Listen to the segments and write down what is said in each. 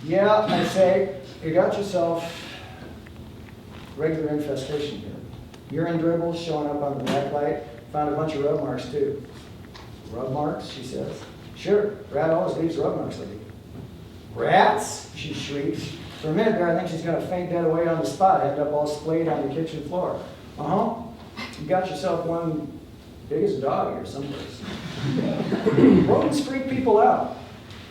Yeah, I say, you got yourself regular infestation here. Urine dribbles showing up on the back light. Found a bunch of rub marks too. Rub marks, she says. Sure, rat always leaves rub marks, lady. Rats, she shrieks. For a minute there, I think she's gonna faint dead away on the spot, end up all splayed on the kitchen floor. Uh-huh. You got yourself one big as a dog here someplace. Rodents freak people out.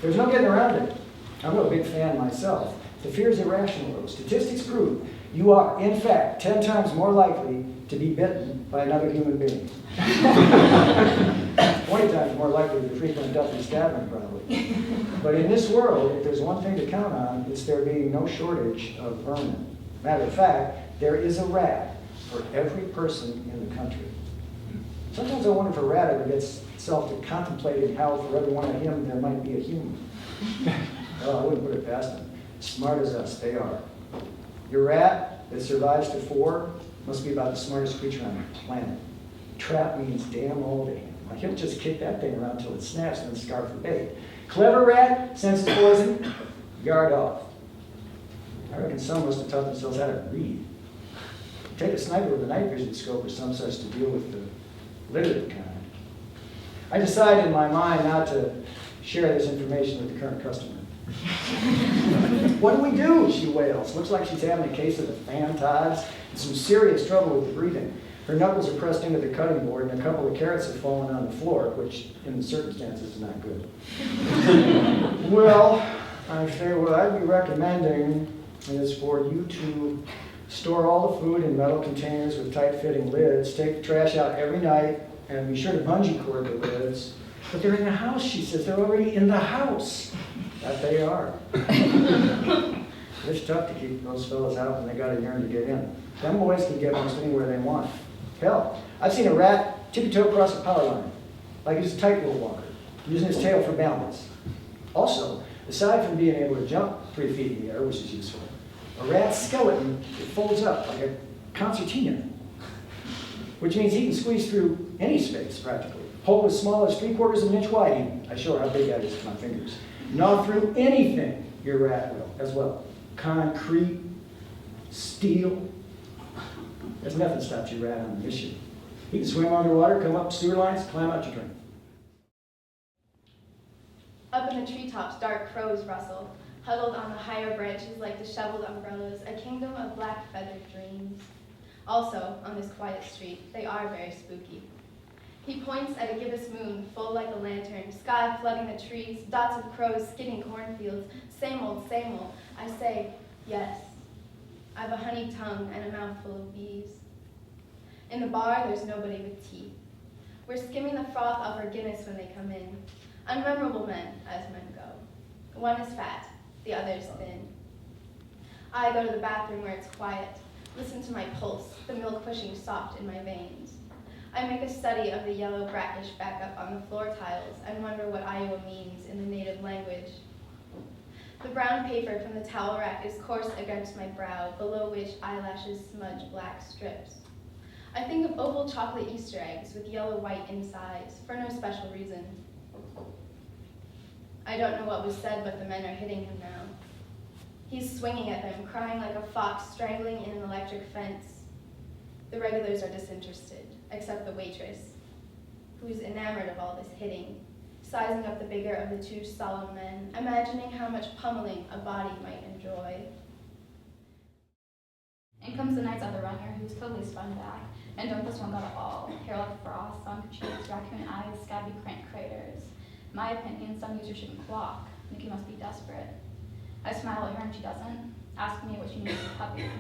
There's no getting around it. I'm no big fan myself. The fear is irrational, though. Statistics prove you are, in fact, 10 times more likely to be bitten by another human being. 20 times more likely to frequent death and stabbing, probably. But in this world, if there's one thing to count on, it's there being no shortage of vermin. Matter of fact, there is a rat for every person in the country. Sometimes I wonder if a rat ever gets itself to contemplating how for every one of him there might be a human. Oh, I wouldn't put it past them. Smart as us, they are. Your rat that survives to 4 must be about the smartest creature on the planet. Trap means damn all day. Like he'll just kick that thing around till it snaps and then scarf for bait. Clever rat, senses poison, guard off. I reckon some must have taught themselves how to read. Take a sniper with a night vision scope or some such to deal with the literate kind. I decided in my mind not to share this information with the current customer. What do we do? She wails. Looks like she's having a case of the phantods and some serious trouble with the breathing. Her knuckles are pressed into the cutting board and a couple of carrots have fallen on the floor, which in the circumstances is not good. Well, I say what I'd be recommending is for you to store all the food in metal containers with tight-fitting lids, take the trash out every night, and be sure to bungee cord the lids. But they're in the house, she says. They're already in the house. That they are. It's tough to keep those fellas out when they got a yearn to get in. Them boys can get almost anywhere they want. Hell, I've seen a rat tippy-toe across a power line, like he's a tightrope walker, using his tail for balance. Also, aside from being able to jump 3 feet in the air, which is useful, a rat's skeleton folds up like a concertina, which means he can squeeze through any space, practically. Hole as small as 3/4 of an inch wide, even. I show her how big that is with my fingers. Gnaw through anything your rat will, as well. Concrete, steel. There's nothing stops your rat on a mission. He can swim underwater, come up sewer lines, climb out your drain. Up in the treetops, dark crows rustle, huddled on the higher branches like disheveled umbrellas, a kingdom of black feathered dreams. Also, on this quiet street, they are very spooky. He points at a gibbous moon, full like a lantern, sky flooding the trees, dots of crows skidding cornfields, same old, same old. I say, yes. I've a honey tongue and a mouthful of bees. In the bar, there's nobody with teeth. We're skimming the froth off our Guinness when they come in. Unmemorable men, as men go. One is fat, the other's thin. I go to the bathroom where it's quiet, listen to my pulse, the milk pushing soft in my veins. I make a study of the yellow brackish backup on the floor tiles and wonder what Iowa means in the native language. The brown paper from the towel rack is coarse against my brow, below which eyelashes smudge black strips. I think of oval chocolate Easter eggs with yellow-white insides, for no special reason. I don't know what was said, but the men are hitting him now. He's swinging at them, crying like a fox strangling in an electric fence. The regulars are disinterested, except the waitress, who's enamored of all this hitting, sizing up the bigger of the two solemn men, imagining how much pummeling a body might enjoy. In comes the Knights of the Runner, who's totally spun back, and don't this one got it all. Hair like frost, sunk cheeks, raccoon eyes, scabby craters. In my opinion, some users shouldn't clock. Nikki must be desperate. I smile at her and she doesn't. Ask me what she needs with a puppy.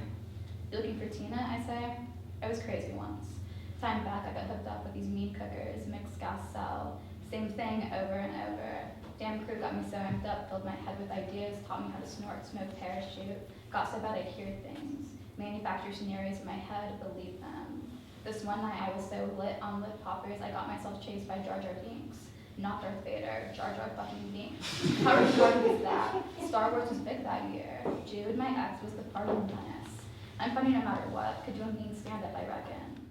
You looking for Tina, I say? I was crazy once. Time back, I got hooked up with these meat cookers, mixed gas cell. Same thing over and over. Damn crew got me so amped up, filled my head with ideas, taught me how to snort, smoke, parachute. Got so bad I'd hear things. Manufacture scenarios in my head, believe them. This one night I was so lit on lip poppers, I got myself chased by Jar Jar Binks. Not Darth Vader, Jar Jar fucking Binks. How retarded is that? Star Wars was big that year. Jude, my ex, was the part of the menace. I'm funny no matter what. Could human beings stand up, I reckon.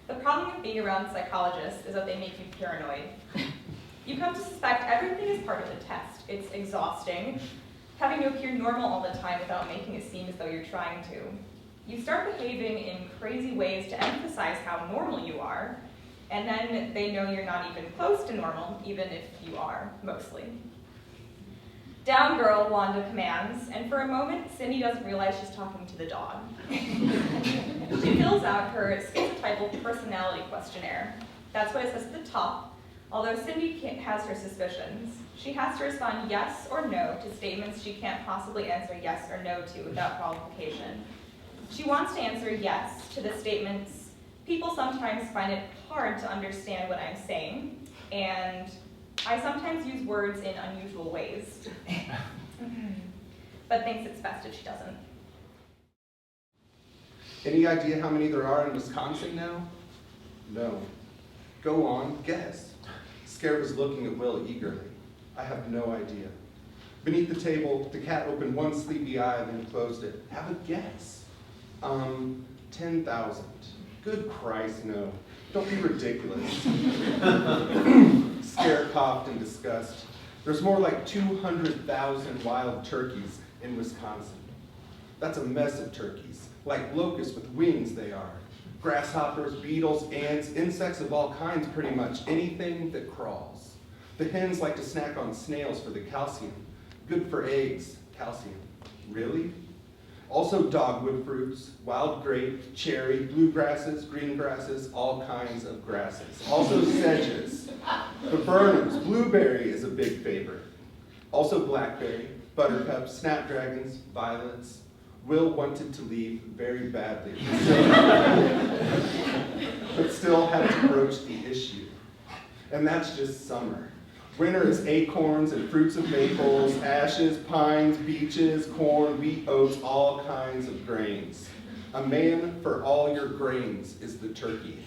The problem with being around psychologists is that they make you paranoid. You come to suspect everything is part of the test. It's exhausting, having to appear normal all the time without making it seem as though you're trying to. You start behaving in crazy ways to emphasize how normal you are, and then they know you're not even close to normal, even if you are, mostly. Down girl, Wanda commands, and for a moment, Cindy doesn't realize she's talking to the dog. She fills out her schizotypal personality questionnaire. That's what it says at the top, although Cindy has her suspicions. She has to respond yes or no to statements she can't possibly answer yes or no to without qualification. She wants to answer yes to the statements, people sometimes find it hard to understand what I'm saying, and I sometimes use words in unusual ways, but thinks it's best if she doesn't. Any idea how many there are in Wisconsin now? No. Go on, guess. Scared was looking at Will eagerly. I have no idea. Beneath the table, the cat opened one sleepy eye and then closed it. Have a guess. 10,000. Good Christ, no. Don't be ridiculous. Scare coughed in disgust. There's more like 200,000 wild turkeys in Wisconsin. That's a mess of turkeys, like locusts with wings they are. Grasshoppers, beetles, ants, insects of all kinds, pretty much anything that crawls. The hens like to snack on snails for the calcium. Good for eggs, calcium. Really? Also dogwood fruits, wild grape, cherry, bluegrasses, green grasses, all kinds of grasses. Also sedges, viburnums, blueberry is a big favorite. Also blackberry, buttercups, snapdragons, violets. Will wanted to leave very badly, but still had to broach the issue. And that's just summer. Winter is acorns and fruits of maples, ashes, pines, beeches, corn, wheat, oats, all kinds of grains. A man for all your grains is the turkey.